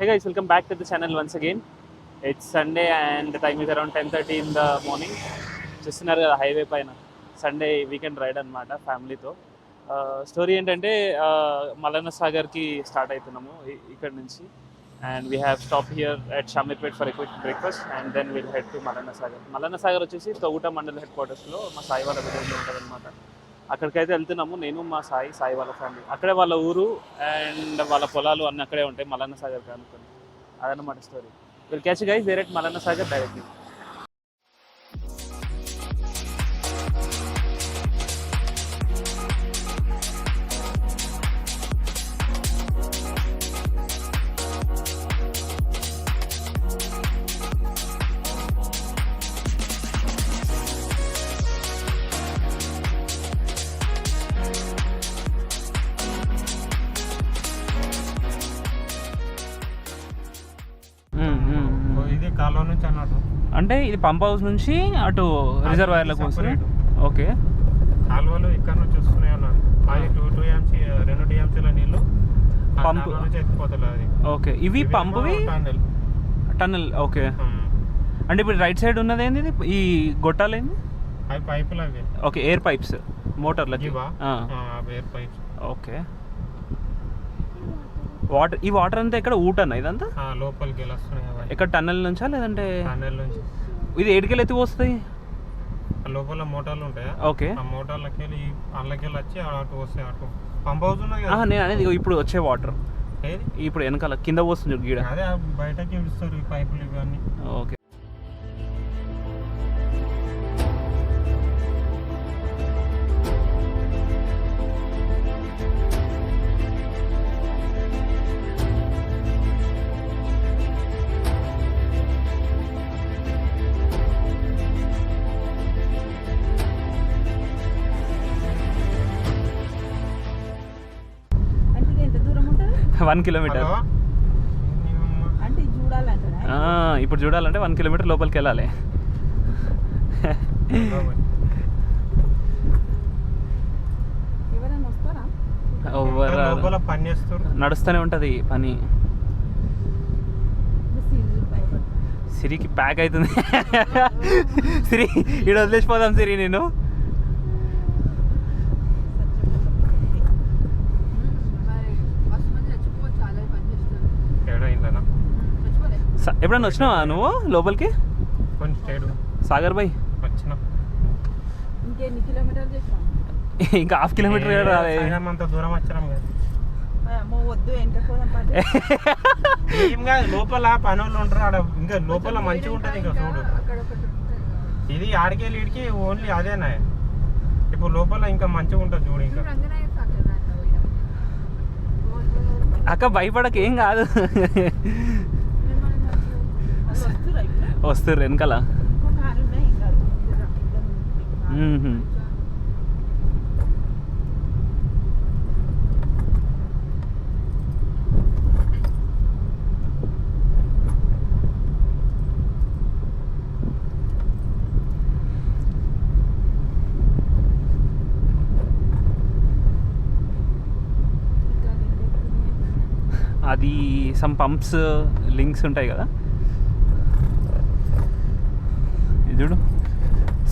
Hey guys, welcome back to the channel once again. It's Sunday and the time is around 10:30 in the morning. చూస్తున్నారు కదా highway పైన Sunday weekend ride అనమాట ఫ్యామిలీతో. Story ఏంటంటే Mallanna సాగర్కి start అవుతున్నాము ఇక్కడ నుంచి. And we have stop here at Shamirpet for a quick breakfast and then will head to Mallanna Sagar. Mallanna Sagar వచ్చేసి తొగుట మండల్ హెడ్ క్వార్టర్స్లో మా సాయి వాళ్ళ విలేజ్లో ఉంటుంది అనమాట. అక్కడికైతే వెళ్తున్నాము, నేను మా సాయి వాళ్ళ ఫ్యామిలీ. అక్కడే వాళ్ళ ఊరు అండ్ వాళ్ళ పొలాలు అన్నీ అక్కడే ఉంటాయి మల్లన్న సాగర్కి అనుకుని. అదనమాట story. Will catch guys there at Mallanna Sagar directly. ఇది కాలువ నుంచి అన్నట్టు, అంటే ఇది పంప్ హౌస్ నుంచి అటు రిజర్వాయర్లకు వస్తుంది. ఓకే, కాలువలు ఇక్కడ నుంచి వస్తున్నాయి అన్నారు. అది 2 టీఎంసీల నీళ్ళు పంప్ నుంచి ఎత్తిపోతుంది. అది ఓకే, ఇవి పంపువి టన్నెల్. ఓకే, అంటే ఇప్పుడు రైట్ సైడ్ ఉన్నది ఏంది, ఈ గొట్టాలు ఏంది? అవి పైపులు అవి. ఓకే, ఎయిర్ పైప్స్ మోటార్లకి. Air pipes. ఓకే, వాటర్, ఈ వాటర్ అంతా ఎక్కడ ఊటన్నా ఇదంతా లోపలికి వెళ్ళి వస్తున్నాయి. ఎక్కడ టన్నెల్ నుంచా లేదంటే టన్నెల్ నుంచి? ఇది ఏడికెళ్ళి ఎత్తి వస్తాయి? లోపల మోటార్లు ఉంటాయి. ఓకే, ఆ మోటార్లకి వెళ్ళి అందులోకి వచ్చి అటు వస్తాయి. అటు పంప్ హౌస్ ఉన్నది. నేను అనేది ఇప్పుడు వచ్చే వాటర్ ఏది ఇప్పుడు వెనకాల కింద పోస్తుంది గీడ. అదే బయటకి ఇస్తారు ఈ పైపులు ఇవన్నీ. ఓకే, ఎంత దూరం ఉంటుంది? 1 కిలోమీటర్. అంటే చూడాలంటే ఇప్పుడు చూడాలంటే 1 కిలోమీటర్ లోపలికి వెళ్ళాలి. ఎవరైనా వస్తారా? లోపల పని చేస్తారు, నడుస్తూనే ఉంటుంది పని. సిరికి ప్యాక్ అవుతుంది. సిరి ఇక్కడ వదిలేసిపోదాం సిరి. నేను ఎప్పుడన్నా వచ్చినావా నువ్వు లోపలికి? సాగర్ బాయ్ వచ్చిన ఇంకెన్ని కిలోమీటర్లు చేస్తాం? ఇంకా 1/2 కిలోమీటర్ అంత దూరం వచ్చినాం కదా. వద్దు ఎంకపోదాం. ఏం కాదు, లోపల పనులు ఉంటారు ఆడ. ఇంకా లోపల మంచిగా ఉంటుంది. ఇంకా చూడు, ఇది ఆడికెళ్ళి ఇడికి ఓన్లీ అదేనా. ఇప్పుడు లోపల ఇంకా మంచిగా ఉంటుంది చూడు. ఇంకా అక్క భయపడక, ఏం కాదు. వస్తారు వెనకాల. అది సమ్ పంప్స్ లింక్స్ ఉంటాయి కదా, ఇది చూడు.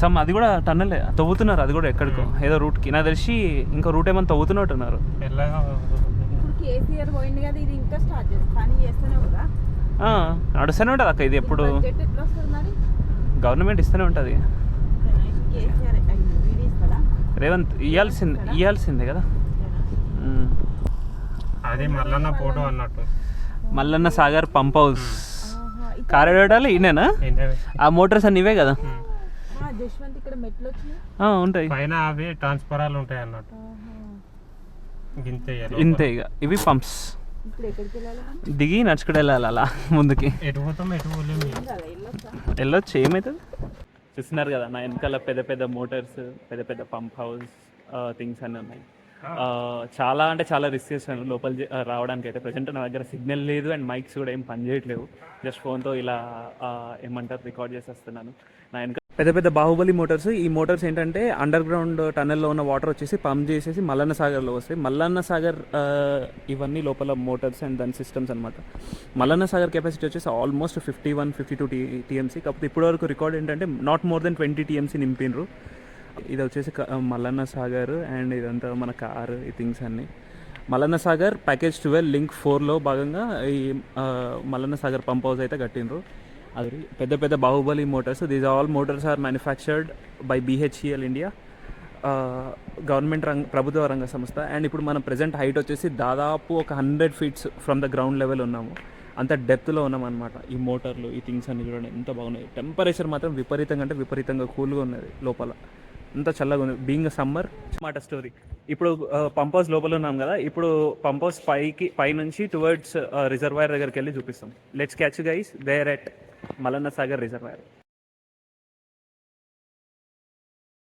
సమ్ అది కూడా టన్నెల్ తవ్వుతున్నారు. అది కూడా ఎక్కడికో ఏదో రూట్కి. నాకు తెలిసి ఇంకో రూట్ ఏమైనా తవ్వుతున్నట్టున్నారు. కేసీఆర్ పోయింది కదా, ఇది ఇంకా స్టార్ట్ చేసి పని చేస్తూనే ఉందా? నడుస్తూనే ఉంటుంది అక్క. ఇది ఎప్పుడు గవర్నమెంట్ ఇస్తూనే ఉంటుంది. రేవంత్ ఇవ్వాల్సిందే కదా. అది మల్లన్న ఫోటో అన్నట్టు. మల్లన్న సాగర్ పంప్ హౌస్ కారేడాలు ఈయనేనా? ఆ మోటార్స్ అన్ని ఇవే కదా. ఉంటాయి పైన, అవి ట్రాన్స్ఫరాలు ఉంటాయి అన్నట్టు. ఇంతే ఇక. ఇవి పంప్స్. దిగి నడుచుకుంటూ వెళ్ళాలి అలా ముందుకి. ఎటు పోతాం, ఎటు వెళ్ళొచ్చు, ఏమవుతుంది. చూస్తున్నారు కదా నా వెనకాల పెద్ద పెద్ద మోటార్స్, పెద్ద పెద్ద పంప్ హౌస్ థింగ్స్ అన్నీ ఉన్నాయి. చాలా అంటే చాలా రిస్క్ చేశాను లోపల రావడానికి. అయితే ప్రజెంట్ నా దగ్గర సిగ్నల్ లేదు అండ్ మైక్స్ కూడా ఏం పనిచేయట్లేవు. జస్ట్ ఫోన్తో ఇలా ఏమంటారు రికార్డ్ చేసేస్తున్నాను. నా వెనక పెద్ద పెద్ద బాహుబలి మోటార్స్. ఈ మోటార్స్ ఏంటంటే అండర్ గ్రౌండ్ టనెల్లో ఉన్న వాటర్ వచ్చేసి పంప్ చేసేసి మల్లన్న సాగర్లో వస్తాయి. మల్లన్న సాగర్ ఇవన్నీ లోపల మోటార్స్ అండ్ దాని సిస్టమ్స్ అనమాట. మల్లన్న సాగర్ కెపాసిటీ వచ్చేసి ఆల్మోస్ట్ 51-52 టీఎంసీ. కాకపోతే ఇప్పటివరకు రికార్డ్ ఏంటంటే నాట్ మోర్ దెన్ 20 టీఎంసీ నింపినరు. ఇది వచ్చేసి మల్లన్న సాగర్ అండ్ ఇదంతా మన కారు ఈ థింగ్స్ అన్నీ. మల్లన్న సాగర్ ప్యాకేజ్ 12 లింక్ 4లో భాగంగా ఈ మల్లన్న సాగర్ పంప్ హౌస్ అయితే కట్టినరు. అది పెద్ద పెద్ద Baahubali motors. These all motors are manufactured by BHEL India, government ప్రభుత్వ రంగ సంస్థ. అండ్ ఇప్పుడు మన ప్రజెంట్ హైట్ వచ్చేసి దాదాపు ఒక 100 feets from the ground level ఉన్నాము. అంత డెప్త్లో ఉన్నాం అనమాట. ఈ మోటార్లు ఈ థింగ్స్ అన్ని చూడండి ఎంత బాగున్నాయి. టెంపరేచర్ మాత్రం విపరీతంగా అంటే విపరీతంగా కూల్గా ఉన్నది లోపల, అంత చల్లగా ఉంది. బీయింగ్ సమ్మర్ మాట స్టోరీ. ఇప్పుడు పంప్ హౌస్ లోపల ఉన్నాం కదా, ఇప్పుడు పంప్ హౌస్ పై నుంచి టువర్డ్స్ రిజర్వాయర్ దగ్గరికి వెళ్ళి చూపిస్తాం. Let's catch guys there at Mallanna Sagar reservoir.